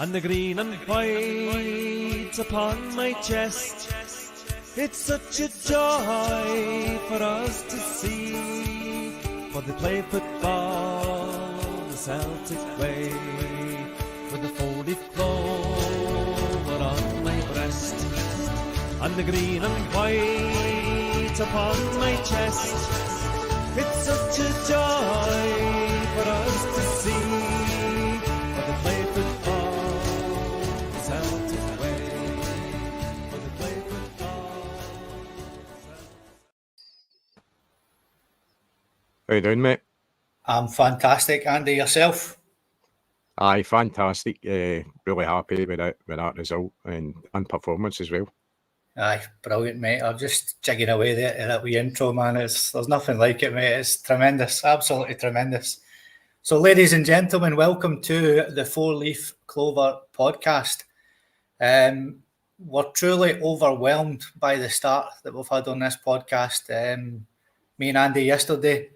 and the green and white upon my chest. It's such a joy for us to see, for they play football the Celtic way, with the four-leaf clover on my breast, and the green and white upon my chest. It's such a joy for us to see, for they play football the Celtic way, for they play football. How you doing, mate? I'm fantastic. Andy, yourself? Aye, fantastic. Really happy with that result and performance as well. Aye, brilliant, mate. I'm just jigging away there at that wee intro, man. There's nothing like it, mate. It's tremendous, absolutely tremendous. So, ladies and gentlemen, welcome to the Four Leaf Clover podcast. We're truly overwhelmed by the start that we've had on this podcast. Me and Andy yesterday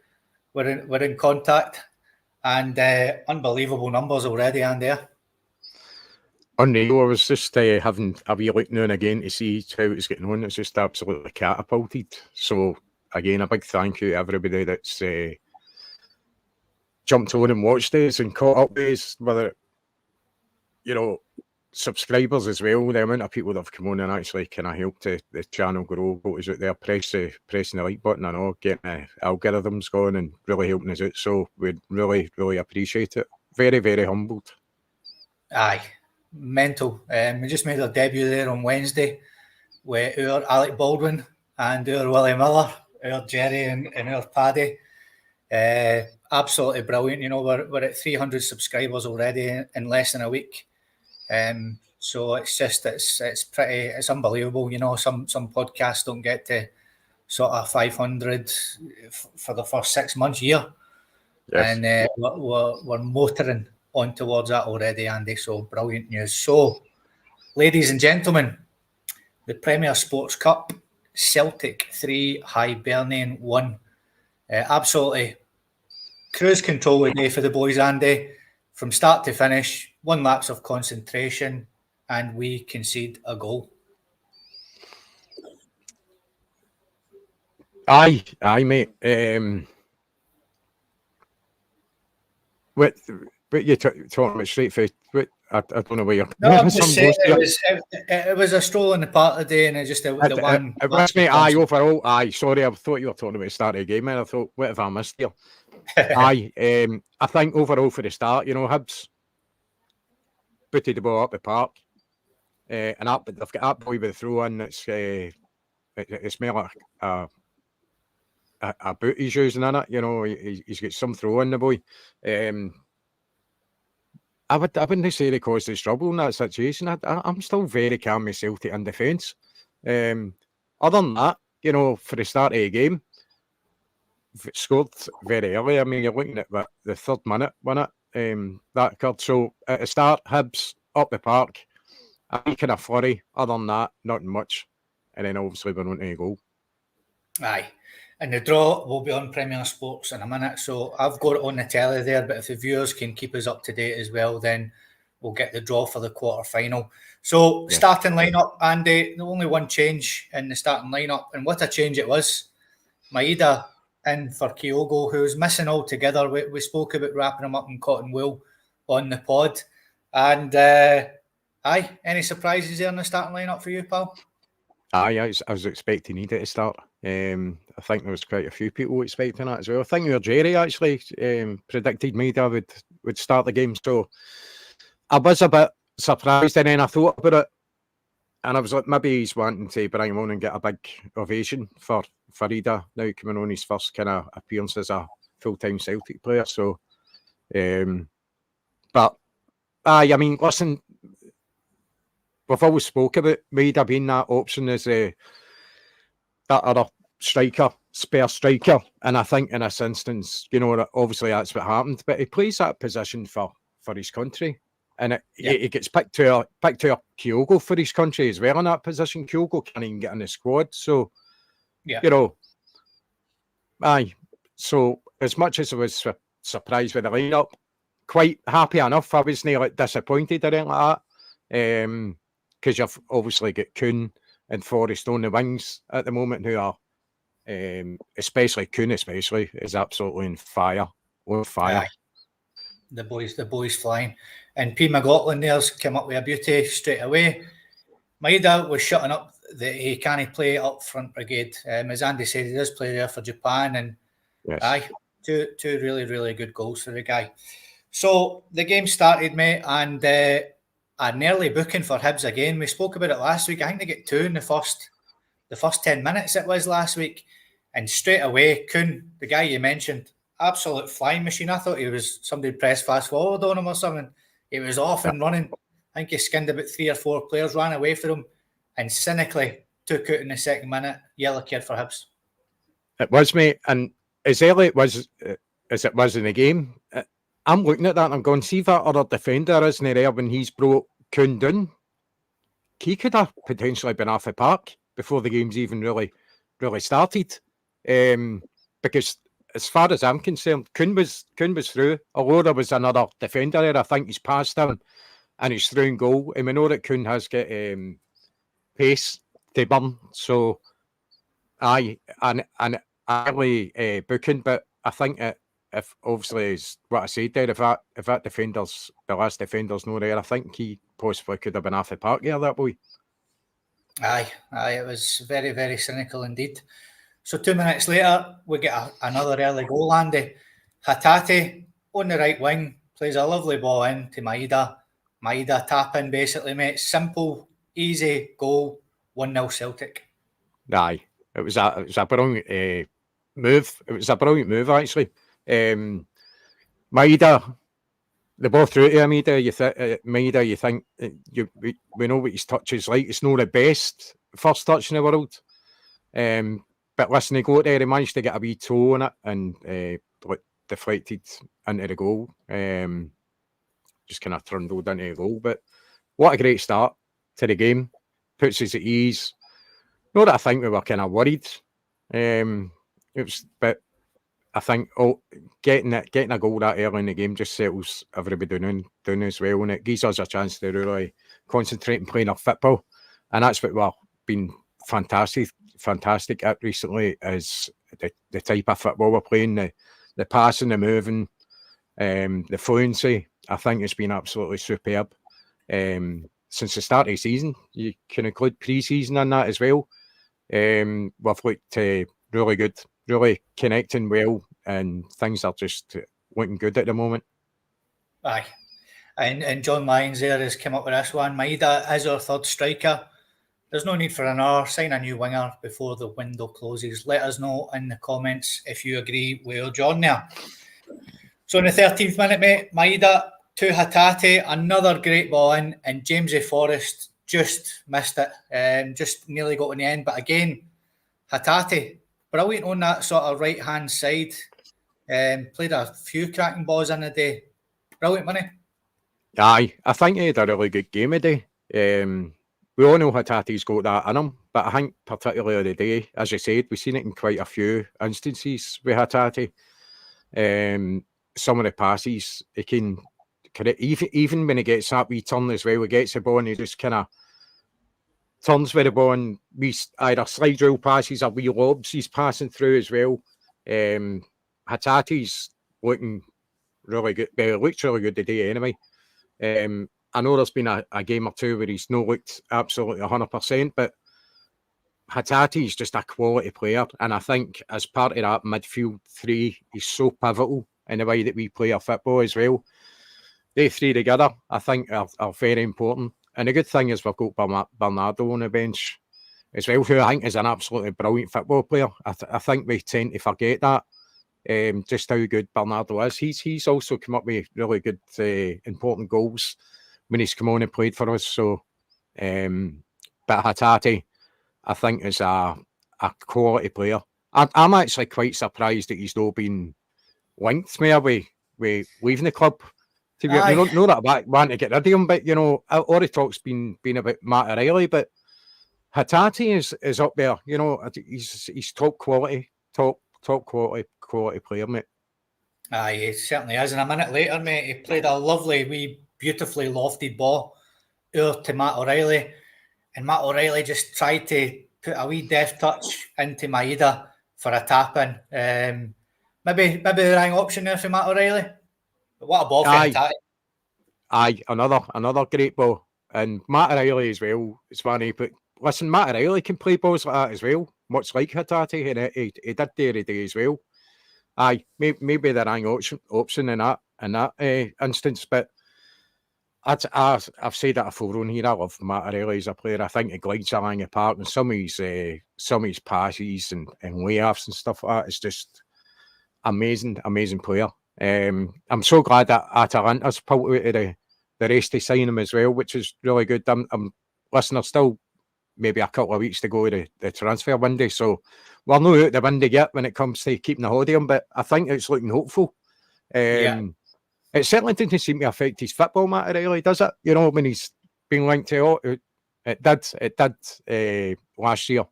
were in contact, and unbelievable numbers already, Andy. Unreal. I was just having a wee look now and again to see how it's getting on. It's just absolutely catapulted. So, again, a big thank you to everybody that's jumped on and watched us and caught up with us, whether, subscribers as well. The amount of people that have come on and actually kind of helped the channel grow, got us out there, pressing the like button and all, getting the algorithms going and really helping us out. So, we really, really appreciate it. Very, very humbled. Aye. Mental. We just made our debut there on Wednesday with our Alec Baldwin and our Willie Miller, our Jerry and our Paddy. Absolutely brilliant. We're at 300 subscribers already in less than a week. So it's unbelievable. Some podcasts don't get to sort of 500 for the first 6 months, year. Yes. And we're motoring on towards that already, Andy. So brilliant news. So, ladies and gentlemen, the Premier Sports Cup, Celtic 3, Hibernian 1. Absolutely cruise control today for the boys, Andy. From start to finish, 1 lapse of concentration, and we concede a goal. Aye, mate. But you're talking about straight face. I don't know where you're. No, I'm just saying it was a stroll in the park today, and it just the one. It was me. Aye, overall. Aye, sorry, I thought you were talking about the start of the game, and I thought, what have I missed here? Aye, I think overall for the start, Hibs booted the ball up the park, and they've got that boy with the throw in. It's more like a boot he's using in it. He's got some throw in the boy. I wouldn't say they caused the trouble in that situation. I'm still very calm myself in defence. Other than that, for the start of the game, scored very early. I mean, you're looking at the 3rd minute, wasn't it? That occurred. So at the start, Hibs up the park, a kind of flurry. Other than that, nothing much. And then obviously we're on to a goal. Aye. And the draw will be on Premier Sports in a minute. So I've got it on the telly there, but if the viewers can keep us up to date as well, then we'll get the draw for the quarter-final. So starting lineup, Andy, the only one change in the starting lineup, and what a change it was. Maeda in for Kyogo, who was missing altogether. We spoke about wrapping him up in cotton wool on the pod. And, any surprises there in the starting lineup for you, pal? Aye, I was expecting Maeda to start. I think there was quite a few people expecting that as well. I think your Jerry actually predicted Maeda would start the game. So I was a bit surprised, and then I thought about it, and I was like, maybe he's wanting to bring him on and get a big ovation for Maeda now coming on his first kind of appearance as a full-time Celtic player. So, but aye, I mean, listen, we've always spoke about Maeda being that option as that other striker, spare striker, and I think in this instance, obviously that's what happened. But he plays that position for his country, and he gets picked to a Kyogo for his country as well in that position. Kyogo can't even get in the squad, so aye. So as much as I was surprised with the lineup, quite happy enough. I wasn't like disappointed or anything like that. Because you've obviously got Kuhn and Forrest on the wings at the moment, who are, especially Kuhn, is absolutely on fire. Aye. The boys flying. And P. McLaughlin there's come up with a beauty straight away. Maeda was shutting up that he can't play up front brigade. As Andy said, he does play there for Japan, and Yes. two really, really good goals for the guy. So the game started, mate, and an early booking for Hibs again. We spoke about it last week. I think they get 2 in the first 10 minutes it was last week. And straight away, Kuhn, the guy you mentioned, absolute flying machine. I thought he was somebody pressed fast forward on him or something. He was off and running. I think he skinned about 3 or 4 players, ran away from him, and cynically took out in the second minute. Yellow card for Hibs. It was, mate. And as early as it was in the game, I'm looking at that and I'm going, see that other defender isn't there when he's brought Kuhn down? He could have potentially been off the park before the game's even really started. Because as far as I'm concerned, Kuhn was through. Although there was another defender there, I think he's passed him and he's through in goal. And we know that Kuhn has got pace to burn. So aye, and early booking, but I think if obviously is what I said there, if that defender's the last defender's not there, I think he possibly could have been off the park here, that boy. Aye, it was very, very cynical indeed. So 2 minutes later, we get another early goal, Andy. Hatate on the right wing plays a lovely ball in to Maeda. Maeda tap in basically, mate. Simple, easy goal, 1-0 Celtic. Aye, it was a brilliant move. It was a brilliant move, actually. Maeda, the ball through to Maeda. Maeda, you think we know what his touch is like. It's not the best first touch in the world. But listen, he got there. He managed to get a wee toe on it and deflected into the goal. Just kind of trundled into the goal. But what a great start to the game. Puts us at ease. Not that I think we were kind of worried. But I think getting a goal that early in the game just settles everybody down as well, and it gives us a chance to really concentrate and play our football. And that's what we've been fantastic at recently, is the type of football we're playing, the passing, the moving, the fluency. I think it's been absolutely superb. Since the start of the season, you can include pre-season in that as well. We've looked really good, really connecting well, and things are just looking good at the moment. Aye. And John Lyons there has come up with this one. Maeda is our third striker. There's no need for an hour. Sign a new winger before the window closes. Let us know in the comments if you agree with John there. So in the 13th minute, mate, Maeda to Hatate, another great ball in, and Jamesy Forrest just missed it. Just nearly got in the end. But again, Hatate, brilliant on that sort of right-hand side. Played a few cracking balls in the day. Brilliant, wasn't he? Aye, I think he had a really good game today. We all know Hatate's got that in him, but I think particularly the day, as you said, we've seen it in quite a few instances with Hatate. Some of the passes, he can even when he gets that wee turn as well, he gets the ball and he just kind of turns with the ball, and we either slide rule passes or wee lobs he's passing through as well. Hatate's looking really good. Well, he looks really good today anyway. I know there's been a game or two where he's not looked absolutely 100%, but Hatate is just a quality player, and I think as part of that midfield three, he's so pivotal in the way that we play our football as well. They three together, I think, are very important. And the good thing is we've got Bernardo on the bench as well, who I think is an absolutely brilliant football player. I think we tend to forget that, just how good Bernardo is. He's also come up with really good, important goals when he's come on and played for us. So, but Hatate, I think, is a quality player. I'm actually quite surprised that he's not been linked more with leaving the club. To be, not that I want to get rid of him, but all the talk's been about Matt O'Reilly, but Hatate is up there. He's top quality player, mate. Aye, he certainly is. And a minute later, mate, he played a lovely, wee, beautifully lofted ball over to Matt O'Reilly. And Matt O'Reilly just tried to put a wee deft touch into Maeda for a tap-in. Maybe the wrong option there for Matt O'Reilly. But what a ball for Tati. Aye, another great ball. And Matt O'Reilly as well. It's funny, but listen, Matt O'Reilly can play balls like that as well, much like Hatate, and he did the other day as well. Aye, maybe the wrong option in that instance, but I've said that before on here. I love Matt O'Reilly as a player. I think he glides along the park, and some of his passes and layoffs and stuff like that is just amazing player. I'm so glad that Atalanta's pulled out of the race to sign him as well, which is really good. Listen, there's still maybe a couple of weeks to go to the transfer window, so we're not out the window yet when it comes to keeping the hold of him, but I think it's looking hopeful. It certainly didn't seem to affect his football, Matt O'Reilly, does it? You know, when he's been linked to it did last year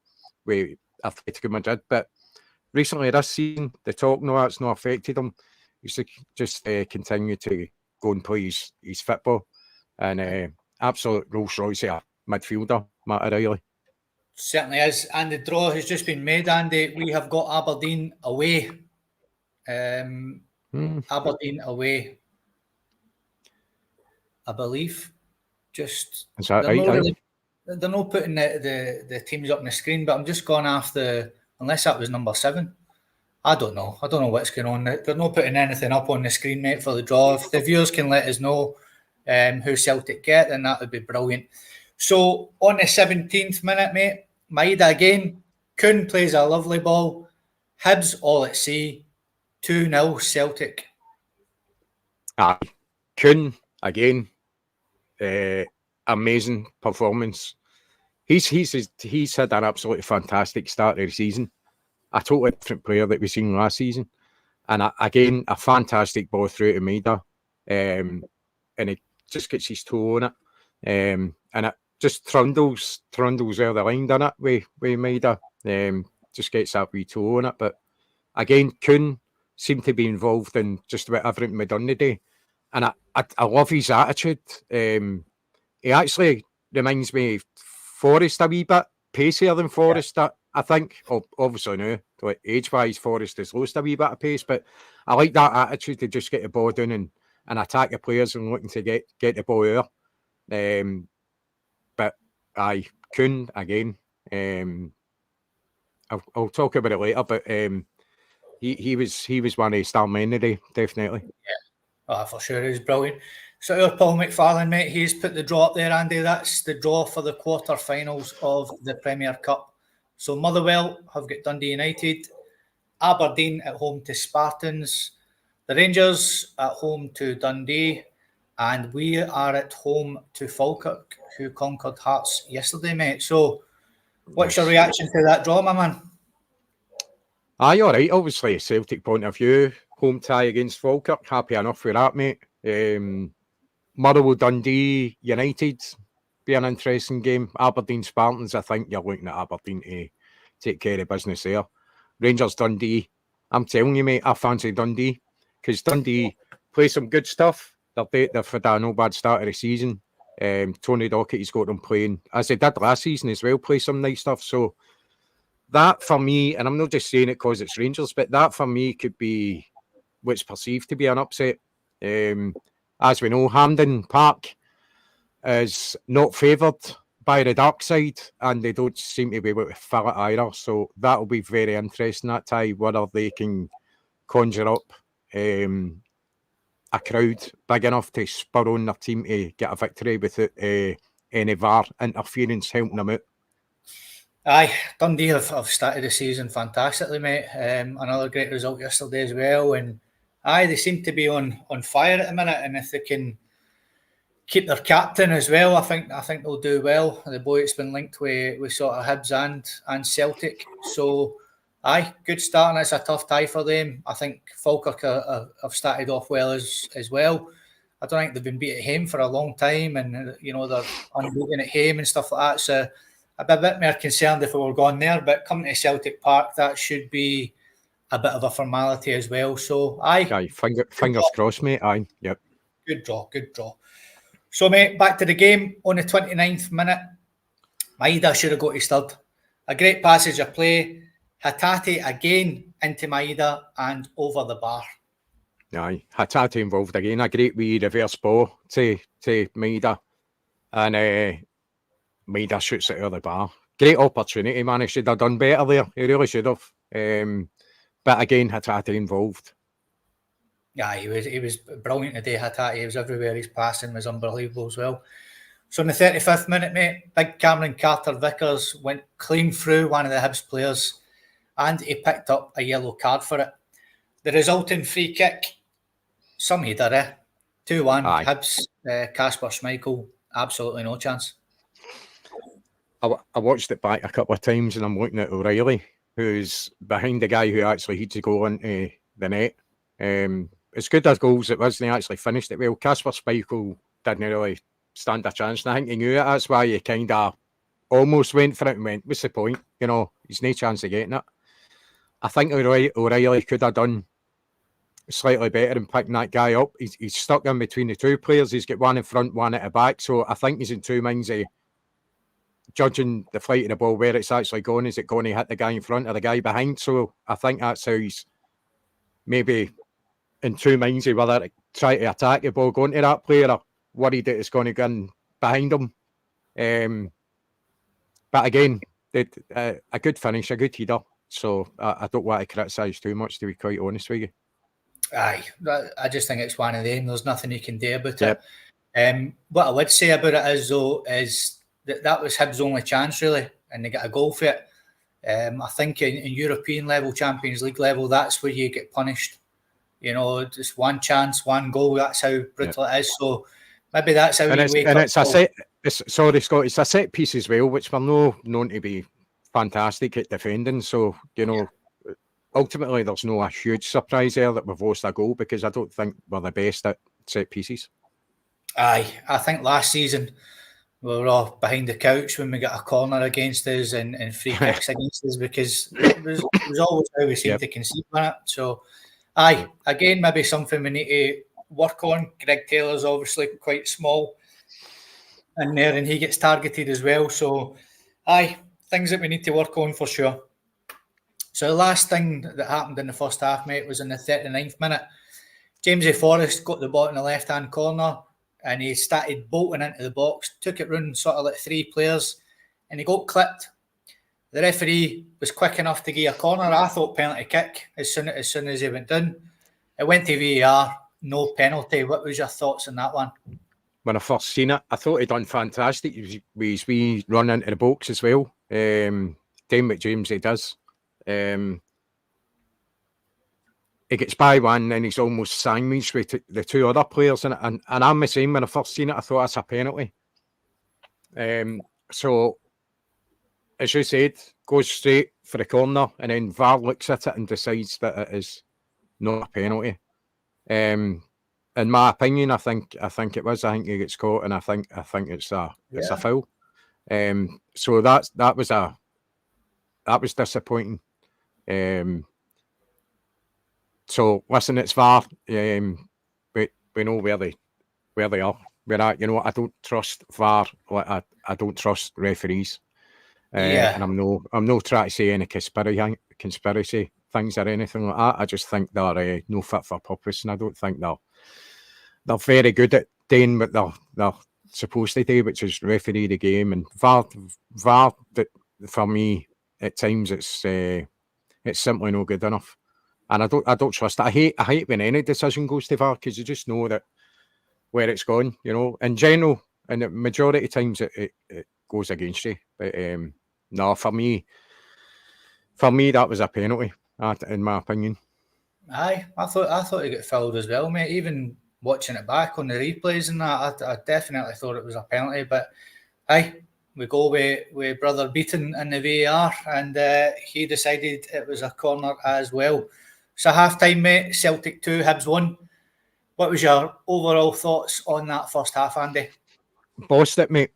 with Atletico Madrid, but recently this season, the talk, no, that's not affected him. He's just continue to go and play his football, and absolute Rolls Royce midfielder, Matt O'Reilly. Certainly is, and the draw has just been made, Andy. We have got Aberdeen away. Aberdeen away, I believe. Just is that right? They're not putting the teams up on the screen, but I'm just going off unless that was number 7. I don't know what's going on. They're not putting anything up on the screen, mate, for the draw. If the viewers can let us know who Celtic get, then that would be brilliant. So on the 17th minute, mate, Maeda again. Kuhn plays a lovely ball. Hibs all at sea. 2-0 Celtic. Kuhn again. Amazing performance. He's had an absolutely fantastic start of the season. A totally different player that we've seen last season, and again a fantastic ball through to Maeda, and he just gets his toe on it, and it just trundles out the line, doesn't it? With Maeda, just gets that wee toe on it. But again, Kuhn seemed to be involved in just about everything we done today, and I love his attitude. He actually reminds me of Forrest a wee bit, pacier than Forrest. Yeah. I think, obviously now, like age-wise, Forrest has lost a wee bit of pace, but I like that attitude to just get the ball down and attack the players and looking to get the ball out. But Kuhn again. I'll talk about it later, but he was one of the star men today, definitely. Yeah, for sure, he was brilliant. So our Paul McFarlane, mate, he's put the draw up there, Andy. That's the draw for the quarter-finals of the Premier Cup. So Motherwell have got Dundee United, Aberdeen at home to Spartans, the Rangers at home to Dundee, and we are at home to Falkirk, who conquered Hearts yesterday, mate. So what's your reaction to that draw, my man? All right. Obviously, a Celtic point of view, home tie against Falkirk. Happy enough with that, mate. Motherwell, Dundee United be an interesting game. Aberdeen, Spartans, I think you're looking at Aberdeen to take care of business there. Rangers, Dundee. I'm telling you, mate, I fancy Dundee because Dundee play some good stuff. They've had a no bad start of the season. Tony Docherty's got them playing, as they did last season as well, play some nice stuff. So that for me, and I'm not just saying it because it's Rangers, but that for me could be what's perceived to be an upset. As we know, Hampden Park is not favoured by the dark side, and they don't seem to be able to fill it either. So that'll be very interesting, that tie, whether they can conjure up a crowd big enough to spur on their team to get a victory without any VAR interference helping them out. Aye, Dundee have started the season fantastically, mate. Another great result yesterday as well, and they seem to be on fire at the minute, and if they can keep their captain as well, I think they'll do well. The boy it's been linked with sort of Hibs and Celtic. So good start, and it's a tough tie for them. I think Falkirk have started off well as well. I don't think they've been beat at home for a long time, and they're unbeaten at home and stuff like that. So I'd be a bit more concerned if we were going there. But coming to Celtic Park, that should be a bit of a formality as well. So, aye. Fingers crossed, mate. Aye, yep. Good draw. So, mate, back to the game on the 29th minute. Maeda should have got his third. A great passage of play. Hatate again into Maeda and over the bar. Aye, Hatate involved again. A great wee reverse ball to Maeda. And Maeda shoots it out of the bar. Great opportunity, man. He should have done better there. He really should have. But again, Hatate involved. Yeah, he was brilliant today, Hatate. He was everywhere. His passing was unbelievable as well. So in the 35th minute, mate, big Cameron Carter-Vickers went clean through one of the Hibs players and he picked up a yellow card for it. The resulting free kick, some header, 2-1, Hibs, Kasper Schmeichel, absolutely no chance. I watched it back a couple of times and I'm looking at O'Reilly, who's behind the guy who actually hit to go into the net. As good as goals it was, they actually finished it well. Kasper Schmeichel didn't really stand a chance, and I think he knew it. That's why he kind of almost went for it and went, what's the point? You know, he's no chance of getting it. I think O'Reilly could have done slightly better in picking that guy up. He's stuck in between the two players. He's got one in front, one at the back. So I think he's in two minds of judging the flight of the ball, where it's actually going. Is it going to hit the guy in front or the guy behind? So I think that's how he's maybe in two minds of whether to try to attack the ball going to that player or worried that it's going to go in behind him. But again, a good finish, a good header. So I don't want to criticise too much, to be quite honest with you. Aye, I just think it's one of them. There's nothing you can do about it. What I would say about it is, though, is that was Hibs' only chance, really, and they got a goal for it. I think in European level, Champions League level, that's where you get punished. You know, just one chance, one goal. That's how brutal it is. So maybe that's how you wake up. Sorry, Scott, it's a set piece as well, which we're not known to be fantastic at defending. So, you know, ultimately there's no a huge surprise there that we've lost a goal, because I don't think we're the best at set pieces. Aye, I think last season we were all behind the couch when we got a corner against us and free kicks against us, because it was always how we seemed to concede on it. So, aye, again, maybe something we need to work on. Greg Taylor's obviously quite small in there and he gets targeted as well. So, aye, things that we need to work on for sure. So the last thing that happened in the first half, mate, was in the 39th minute. James A. Forrest got the ball in the left-hand corner and he started bolting into the box, took it round sort of like three players and he got clipped. The referee was quick enough to give a corner. I thought penalty kick as soon as he went down. It went to VAR, no penalty. What was your thoughts on that one? When I first seen it, I thought he'd done fantastic. He was wee run into the box as well. Same with James, he does. He gets by one and he's almost sandwiched with the two other players in it. And I'm the same. When I first seen it, I thought that's a penalty. So, as you said, goes straight for the corner and then VAR looks at it and decides that it is not a penalty. In my opinion, I think it was. I think he gets caught, and I think it's a foul. So that was disappointing. So listen, it's VAR. We know where they are. We're at. You know, I don't trust VAR. I don't trust referees. And I'm no trying to say any conspiracy things or anything like that. I just think they're no fit for purpose, and I don't think they're very good at doing what they're supposed to do, which is referee the game. And VAR for me at times it's simply no good enough, and I don't trust it. I hate when any decision goes to VAR, because you just know that where it's gone. You know, in general, and the majority of times it goes against you. But no, for me that was a penalty, in my opinion. Aye, I thought he got fouled as well, mate. Even watching it back on the replays and that, I definitely thought it was a penalty. But aye, we go with Brother Beaton in the VAR, and he decided it was a corner as well. So half-time, mate, Celtic 2, Hibs 1. What was your overall thoughts on that first half, Andy? Bossed it, mate.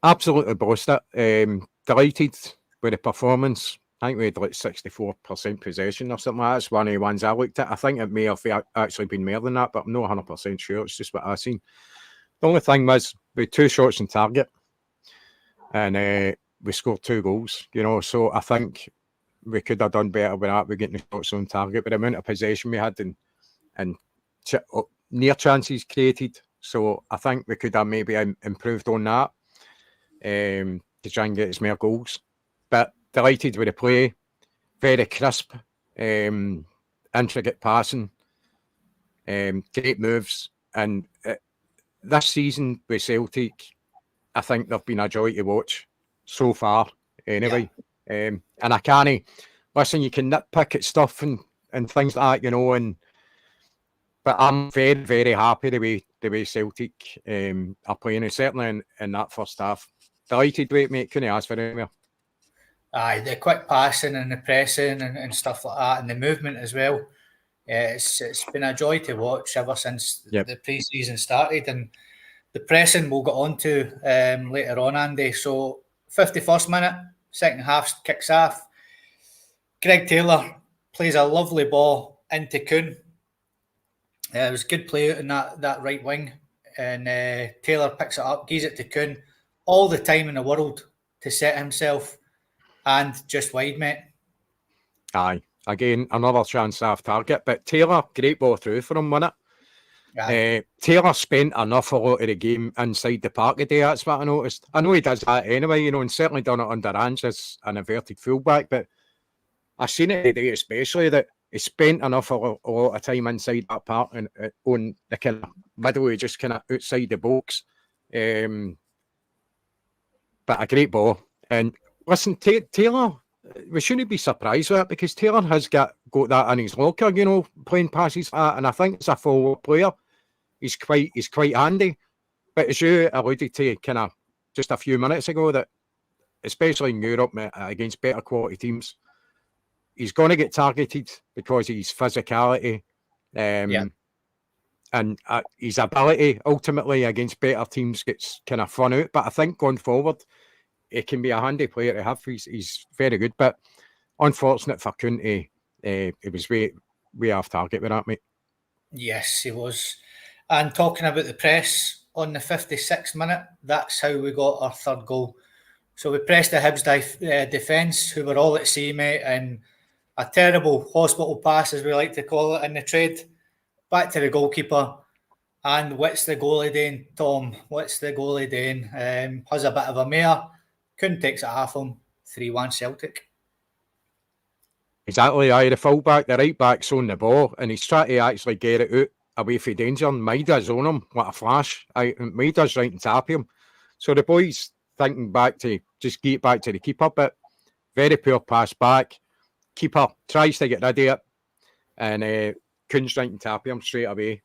Absolutely bossed it. Delighted with the performance. I think we had like 64% possession or something like that. That's one of the ones I looked at. I think it may have actually been more than that, but I'm not 100% sure. It's just what I seen. The only thing was we had 2 shots on target and we scored 2 goals, you know, so I think we could have done better with that. We're getting the shots on target, but the amount of possession we had and near chances created. So I think we could have maybe improved on that to try and get us more goals. But delighted with the play, very crisp, intricate passing, great moves. And this season with Celtic, I think they've been a joy to watch so far, anyway. Yeah. And I can't, listen, you can nitpick at stuff and things like that, you know, but I'm very, very happy the way Celtic are playing, and certainly in that first half. Delighted with it, mate. Couldn't ask for anywhere. Aye, the quick passing and the pressing and stuff like that, and the movement as well. It's been a joy to watch ever since the pre-season started, and the pressing we'll get on to later on, Andy. So 51st minute, second half kicks off. Greg Taylor plays a lovely ball into Kuhn. It was good play out in that right wing, and Taylor picks it up, gives it to Kuhn. All the time in the world to set himself, and just wide, mate. Aye. Again, another chance off target, but Taylor, great ball through for him, wasn't it? Taylor spent a lot of the game inside the park today, that's what I noticed. I know he does that anyway, you know, and certainly done it under Ange as an inverted fullback, but I've seen it today especially that he spent a lot of time inside that park and on the kind of middle, just kind of outside the box. But a great ball. And listen, Taylor, we shouldn't be surprised with it because Taylor has got that in his locker, you know, playing passes like that. And I think as a forward player, he's quite handy. But as you alluded to kind of just a few minutes ago, that especially in Europe against better quality teams, he's going to get targeted because of his physicality and his ability ultimately against better teams gets kind of thrown out. But I think going forward, it can be a handy player to have. He's very good, but unfortunate for Kuhn, he was way off target with that, mate. Yes, he was. And talking about the press on the 56th minute, that's how we got our third goal. So we pressed the Hibs defence, who were all at sea, mate, and a terrible hospital pass, as we like to call it, in the trade, back to the goalkeeper. And what's the goalie doing, Tom? What's the goalie doing? Has a bit of a mare. Kuhn takes it half him. 3-1 Celtic. Exactly, the fullback, the right back's on the ball, and he's trying to actually get it out away from danger. And Maida's on him, what a flash. Maida's right on top of him. So the boys thinking back to just get back to the keeper, but very poor pass back. Keeper tries to get rid of it, and Kuhn's right on top of him straight away.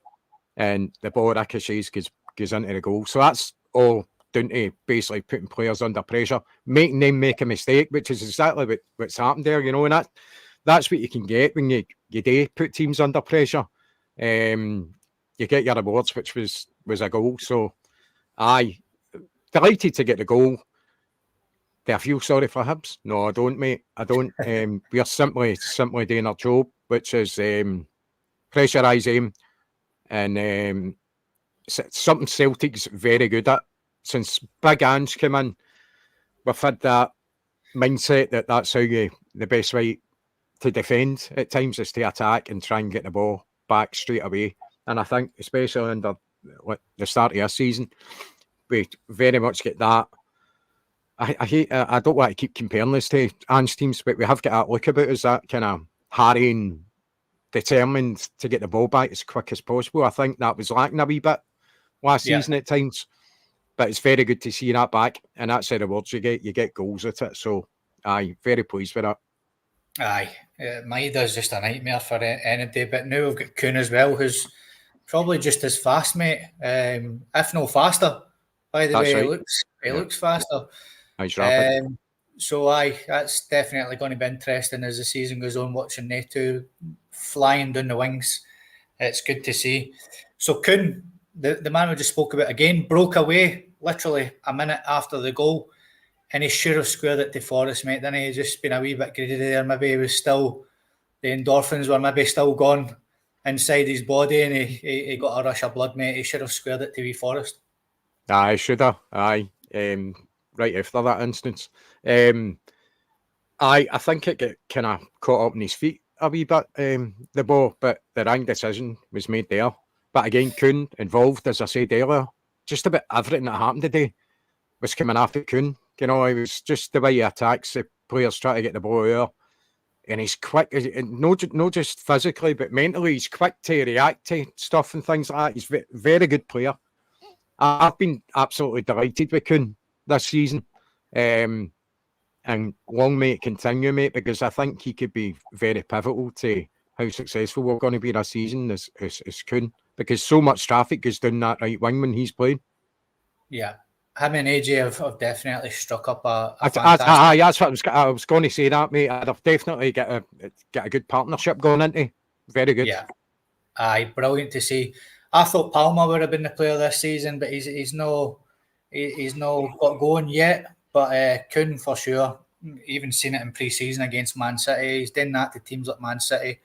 And the ball ricochets, goes into the goal. So that's all down to basically putting players under pressure, making them make a mistake, which is exactly what's happened there, you know, and that's what you can get when you do put teams under pressure. You get your rewards, which was a goal. So delighted to get the goal. Do I feel sorry for Hibs? No, I don't, mate. I don't. We are simply doing our job, which is pressurise them. And something Celtic's very good at. Since Big Ange came in, we've had that mindset that's how the best way to defend at times is to attack and try and get the ball back straight away. And I think, especially under the start of this season, we very much get that. I don't want to keep comparing this to Ange teams, but we have got that look about us, that kind of harrying, determined to get the ball back as quick as possible. I think that was lacking a wee bit last season at times. But it's very good to see that back, and that's the rewards you get goals at it. So, very pleased with that. Maida's just a nightmare for any day. But now we've got Kuhn as well, who's probably just as fast, mate, if no faster. By the way, right. He looks faster. He's rapid. So, that's definitely going to be interesting as the season goes on, watching they two flying down the wings. It's good to see. So, Kuhn, the man we just spoke about again, broke away literally a minute after the goal. and he should have squared it to Forrest, mate, didn't he? He's just been a wee bit greedy there. Maybe he was still, the endorphins were maybe still gone inside his body, and he got a rush of blood, mate. He should have squared it to wee Forrest. Aye, should have. Aye. Right after that instance. I think it got kind of caught up in his feet a wee bit, the ball, but the wrong decision was made there. But again, Kuhn involved, as I said earlier, just about everything that happened today was coming after Kuhn. You know, it was just the way he attacks the players, trying to get the ball out. And he's quick, not just physically, but mentally, he's quick to react to stuff and things like that. He's a very good player. I've been absolutely delighted with Kuhn this season. And long may it continue, mate, because I think he could be very pivotal to how successful we're going to be this season as Kuhn, because so much traffic goes down that right wing when he's playing. Yeah. Him and AJ have definitely struck up a fantastic... That's what I was going to say, that, mate. I've definitely got a good partnership going into. Very good. Yeah. Aye, brilliant to see. I thought Palmer would have been the player this season, but he's no got going yet. But Kuhn for sure. Even seen it in pre-season against Man City. He's done that to teams like Man City.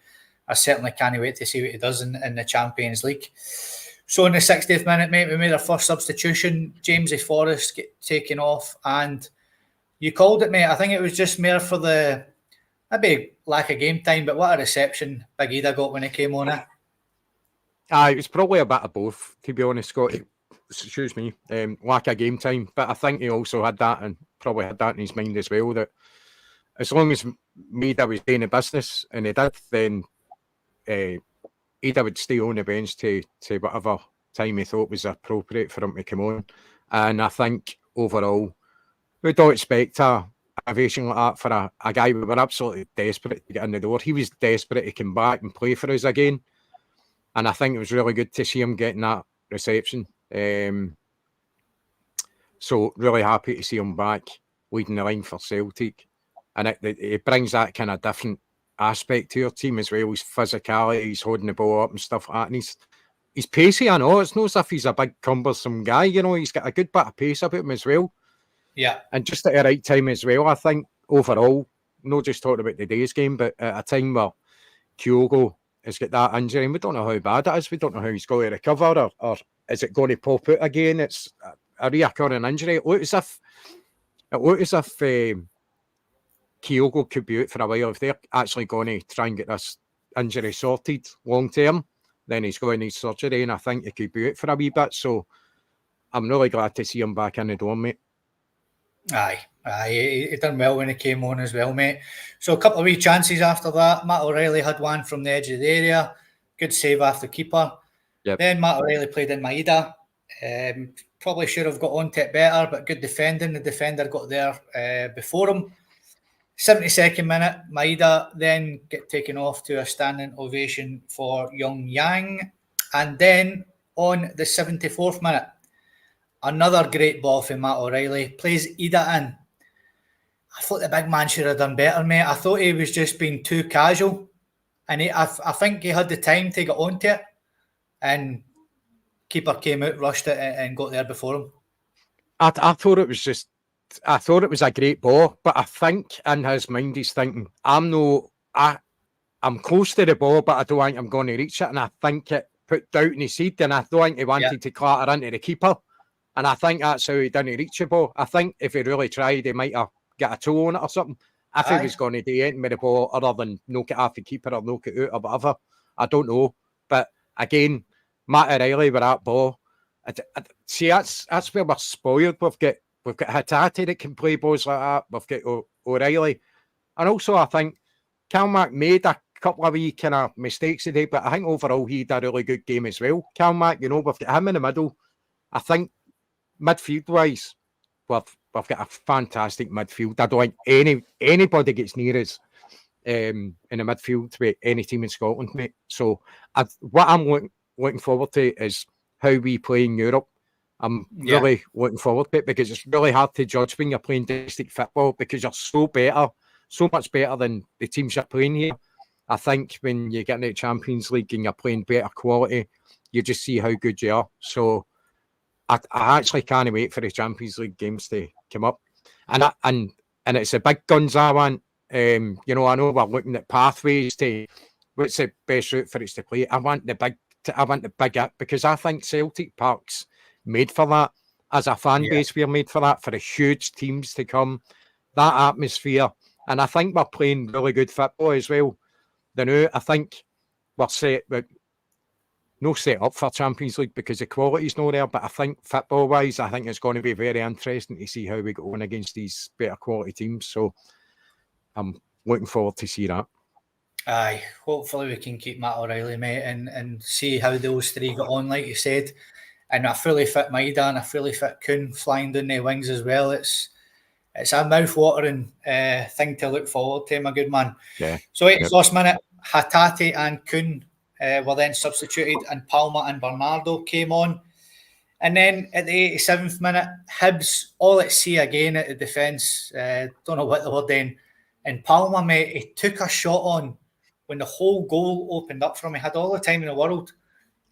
I certainly can't wait to see what he does in the Champions League. So in the 60th minute, mate, we made our first substitution. Jamesy Forrest get taken off, and you called it, mate. I think it was just mere for the maybe lack of game time, but what a reception Big Ida got when he came on it. It was probably a bit of both, to be honest, Scotty. Excuse me, lack of game time, but I think he also had that, and probably had that in his mind as well, that as long as Ida was doing the business, and he did, then Ida would stay on the bench to whatever time he thought was appropriate for him to come on. And I think overall, we don't expect a ovation like that for a guy we were absolutely desperate to get in the door. He was desperate to come back and play for us again. And I think it was really good to see him getting that reception. So really happy to see him back leading the line for Celtic. And it brings that kind of different aspect to your team as well. His physicality, he's holding the ball up and stuff like that. And he's pacey, I know. It's not as if he's a big cumbersome guy, you know. He's got a good bit of pace about him as well. Yeah. And just at the right time as well, I think, overall, not just talking about today's game, but at a time where Kyogo has got that injury, and we don't know how bad it is. We don't know how he's going to recover, or is it going to pop out again? It's a reoccurring injury. It looked as if Kyogo could be out for a while. If they're actually going to try and get this injury sorted long term, then he's going to need surgery, and I think he could be out for a wee bit. So I'm really glad to see him back in the door, mate. Aye, he done well when he came on as well, mate. So a couple of wee chances after that. Matt O'Reilly had one from the edge of the area. Good save after keeper. Yep. Then Matt O'Reilly played in Maeda. Probably should have got onto it better, but good defending. The defender got there before him. 72nd minute, Maeda then get taken off to a standing ovation for Young Yang. And then on the 74th minute, another great ball from Matt O'Reilly. Plays Ida in. I thought the big man should have done better, mate. I thought he was just being too casual. And I think he had the time to get onto it. And keeper came out, rushed it, and got there before him. I thought it was a great ball, but I think in his mind he's thinking, I'm close to the ball, but I don't think I'm going to reach it. And I think it put doubt in his head, and I don't think he wanted to clatter into the keeper. And I think that's how he didn't reach the ball. I think if he really tried, he might have got a toe on it or something. If he was going to do anything with the ball other than knock it off the keeper or knock it out or whatever, I don't know. But again, Matt O'Reilly with that ball, see, that's where we're spoiled. We've got Hatate that can play balls like that. We've got O'Reilly. And also, I think Calmac made a couple of wee kind of mistakes today, but I think overall he did a really good game as well. Calmac, you know, we've got him in the middle. I think midfield-wise, we've got a fantastic midfield. I don't think anybody gets near us in the midfield with any team in Scotland, mate. So what I'm looking forward to is how we play in Europe. I'm really looking forward to it, because it's really hard to judge when you're playing domestic football, because you're so much better than the teams you're playing here. I think when you get into the Champions League and you're playing better quality, you just see how good you are. So I actually can't wait for the Champions League games to come up. and it's the big guns I want. You know, I know we're looking at pathways to what's the best route for us to play. I want the big it, because I think Celtic Park's made for that. As a fan base, we're made for that, for the huge teams to come, that atmosphere. And I think we're playing really good football as well. I think we're set, but no set up for Champions League because the quality's not there. But I think football-wise, I think it's going to be very interesting to see how we go on against these better quality teams. So I'm looking forward to see that. Aye, hopefully we can keep Matt O'Reilly, mate, and see how those three get on, like you said. And a fully fit Maida and a fully fit Kuhn flying down the wings as well. It's a mouth-watering thing to look forward to, my good man. Yeah. So 81st minute, Hatate and Kuhn were then substituted, and Palma and Bernardo came on. And then at the 87th minute, Hibs all at sea again at the defence. Don't know what they were doing. And Palma, mate, he took a shot on when the whole goal opened up for him. He had all the time in the world,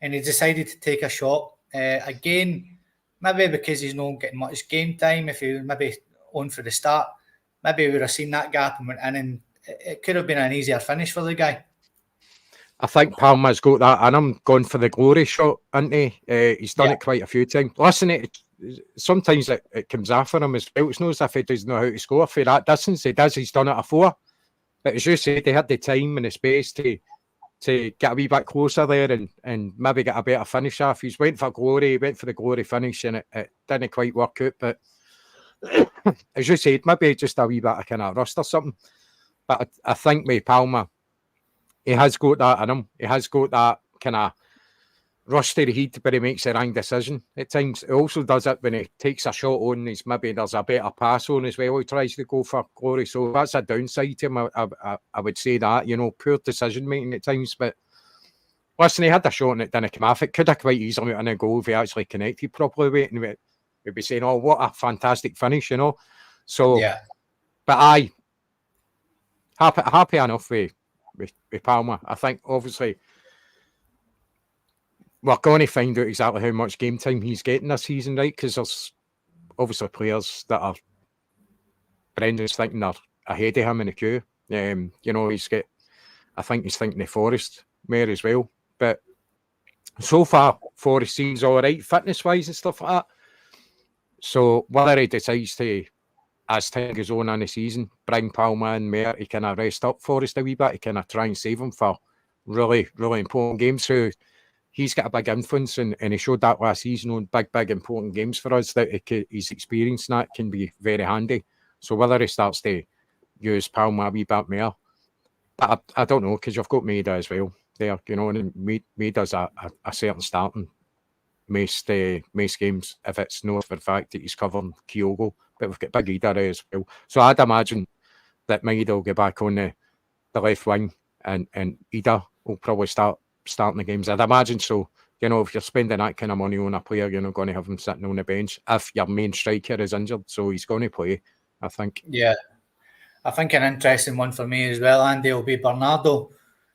and he decided to take a shot. Again, maybe because he's not getting much game time, if he was maybe on for the start, maybe we would have seen that gap and went in, and it could have been an easier finish for the guy. I think Palma's got that, and I'm going for the glory shot, isn't he? He's done it quite a few times. Listen, sometimes it comes after him as well. It's not as if he doesn't know how to score for that distance. He does. He's done it before. But as you said, he had the time and the space to get a wee bit closer there and maybe get a better finish off. He's went for glory. He went for the glory finish, and it didn't quite work out. But as you said, maybe just a wee bit of kind of rust or something. But I think with Palma, he has got that in him. He has got that kind of rush to the heat, but he makes the wrong decision at times. He also does it when he takes a shot on. Maybe there's a better pass on as well. He tries to go for glory. So that's a downside to him. I would say that, you know, poor decision making at times. But listen, he had a shot and it didn't come off. It could have quite easily went in a goal if he actually connected properly with it. And we'd be saying, oh, what a fantastic finish, you know. So, but happy enough with Palma. I think obviously we're going to find out exactly how much game time he's getting this season, right? Because there's obviously players that are Brendan's thinking are ahead of him in the queue. You know, I think he's thinking the Forest more as well. But so far, Forest seems all right, fitness-wise and stuff like that. So whether he decides to, as time goes on in the season, bring Palma in more, he kind of rest up Forest a wee bit, he kind of try and save him for really, really important games. So he's got a big influence, and he showed that last season on big, important games for us, that his experience and that can be very handy. So whether he starts to use Palma a wee bit more, but I don't know, because you've got Maida as well there, you know, and Maida's a certain starting most games if it's not for the fact that he's covering Kyogo, but we've got Big Ida there as well. So I'd imagine that Maida will get back on the left wing, and Ida will probably starting the games. I'd imagine so. You know, if you're spending that kind of money on a player, you're not going to have him sitting on the bench if your main striker is injured. So he's going to play, I think. Yeah. I think an interesting one for me as well, Andy, will be Bernardo.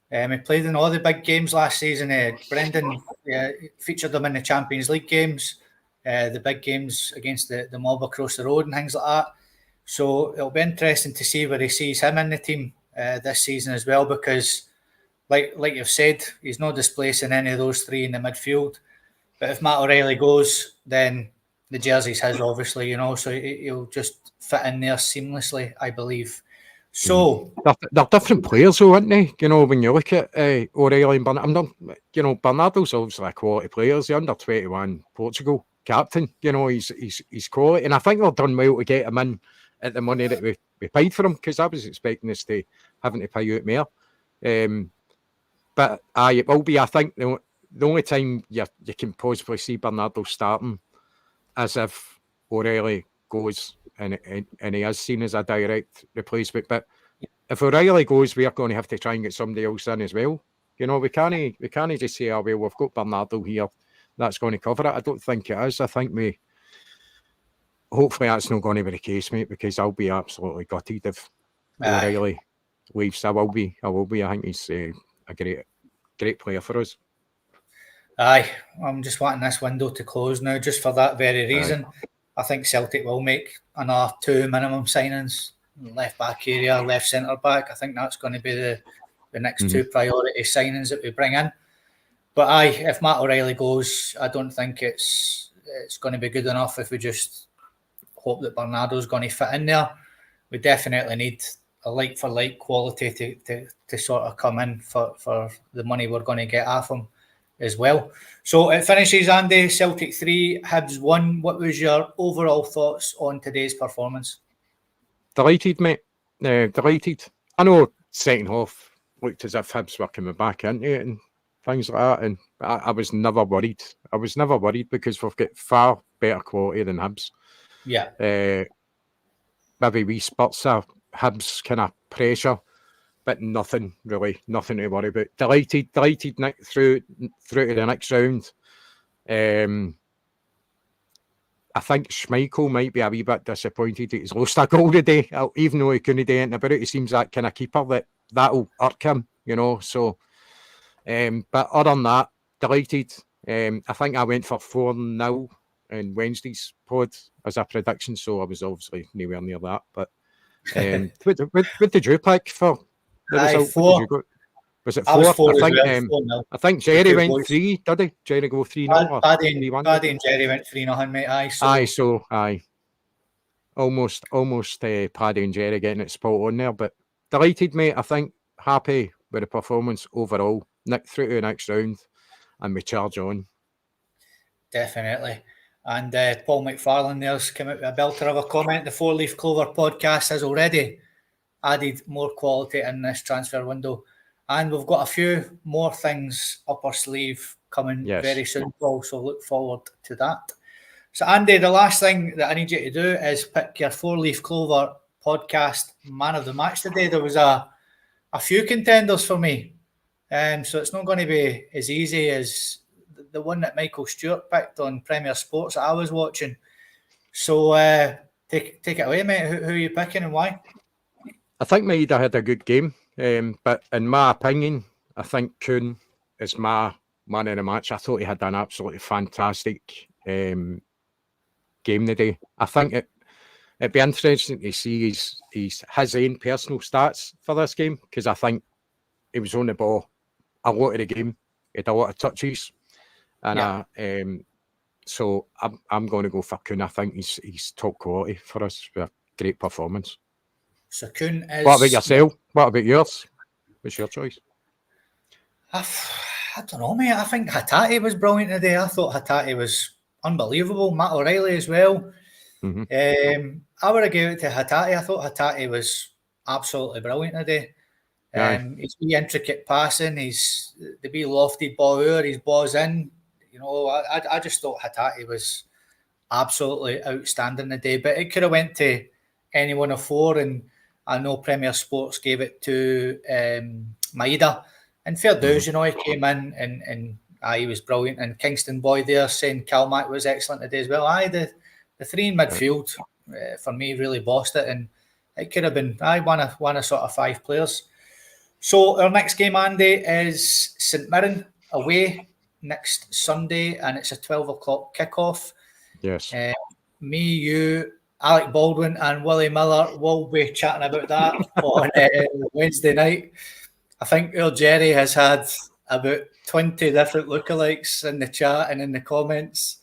He played in all the big games last season. Brendan featured him in the Champions League games, the big games against the mob across the road and things like that. So it'll be interesting to see where he sees him in the team this season as well, because like you've said, he's not displacing any of those three in the midfield. But if Matt O'Reilly goes, then the jersey's his, obviously, you know, so he'll just fit in there seamlessly, I believe. So they're different players, though, aren't they? You know, when you look at O'Reilly and Bernardo, you know, Bernardo's obviously a quality player. He's the under-21 Portugal captain. You know, he's quality, and I think they've done well to get him in at the money that we paid for him, because I was expecting us to having to pay out more. But it will be, I think, the only time you can possibly see Bernardo starting as if O'Reilly goes and he is seen as a direct replacement. But if O'Reilly goes, we are going to have to try and get somebody else in as well. You know, we can't just say, oh, well, we've got Bernardo here, that's going to cover it. I don't think it is. I think hopefully that's not going to be the case, mate, because I'll be absolutely gutted if O'Reilly leaves. I will be. I think he's a great player for us. Aye, I'm just wanting this window to close now, just for that very reason. I think Celtic will make another 2 minimum signings, left back area, left centre back. I think that's going to be the next 2 priority signings that we bring in. But if Matt O'Reilly goes, I don't think it's going to be good enough if we just hope that Bernardo's going to fit in there. We definitely need a like-for-like quality to sort of come in for the money we're going to get off him as well. So it finishes, Andy, Celtic 3, Hibs 1. What was your overall thoughts on today's performance? Delighted, mate. Delighted. I know second half looked as if Hibs were coming back into it and things like that, and I was never worried. I was never worried because we've got far better quality than Hibs. Yeah. Maybe wee spurts of Hibs kind of pressure, but nothing to worry about. Delighted, Nick, through to the next round. I think Schmeichel might be a wee bit disappointed that he's lost a goal today, even though he couldn't do anything about it. He seems that kind of keeper that'll irk him, you know. So, but other than that, delighted. I think I went for 4-0 in Wednesday's pod as a prediction, so I was obviously nowhere near that. But what did you pick for the result? 4. Was it 4? I was 4 I think Jerry went 3, did he? Jerry go 3-0? Paddy and Jerry went 3-0, mate. Almost Paddy and Jerry getting it spot on there. But delighted, mate. I think happy with the performance overall. Nick through to the next round and we charge on. Definitely. And Paul McFarlane there's come out with a belter of a comment. The 4 Leaf Clover podcast has already added more quality in this transfer window. And we've got a few more things up our sleeve coming very soon, Paul. So look forward to that. So, Andy, the last thing that I need you to do is pick your 4 Leaf Clover podcast man of the match today. There was a few contenders for me. So it's not going to be as easy as the one that Michael Stewart picked on Premier Sports that I was watching. So take it away, mate. Who are you picking and why? I think Maeda had a good game. But in my opinion, I think Kuhn is my man of the match. I thought he had an absolutely fantastic game today. I think it'd be interesting to see his own personal stats for this game, because I think he was on the ball a lot of the game. He had a lot of touches. And so I'm going to go for Kuhn. I think he's top quality for us with a great performance. So Kuhn is... What about yourself? What about yours? What's your choice? I don't know, mate. I think Hatate was brilliant today. I thought Hatate was unbelievable. Matt O'Reilly as well. I would have given it to Hatate. I thought Hatate was absolutely brilliant today. His wee intricate passing, his the wee lofted ball over, his balls in. You know, I just thought Hatate was absolutely outstanding today. But it could have went to any one of 4, and I know Premier Sports gave it to Maeda. And fair dues, you know, he came in and he was brilliant. And Kingston Boy there saying Calmack was excellent today as well. The 3 in midfield for me really bossed it, and it could have been one of sort of 5 players. So our next game, Andy, is St Mirren away next Sunday, and it's a 12 o'clock kickoff. Yes. Me, you, Alec Baldwin and Willie Miller will be chatting about that on Wednesday night. I think our Jerry has had about 20 different lookalikes in the chat and in the comments.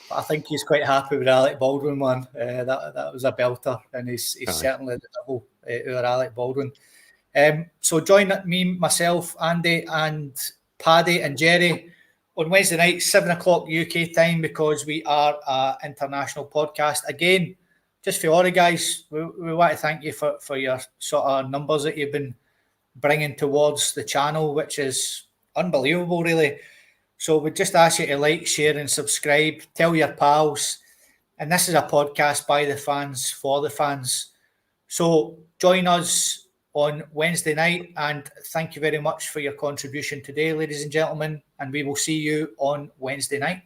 But I think he's quite happy with the Alec Baldwin one. That was a belter, and he's certainly the double our Alec Baldwin. So join me, myself, Andy and Paddy and Jerry on Wednesday night, 7 o'clock UK time, because we are an international podcast. Again, just for all the guys, we want to thank you for your sort of numbers that you've been bringing towards the channel, which is unbelievable, really. So we just ask you to like, share and subscribe. Tell your pals. And this is a podcast by the fans, for the fans. So join us on Wednesday night, and thank you very much for your contribution today, ladies and gentlemen, and we will see you on Wednesday night.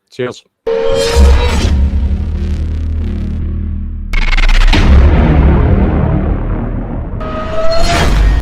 Cheers.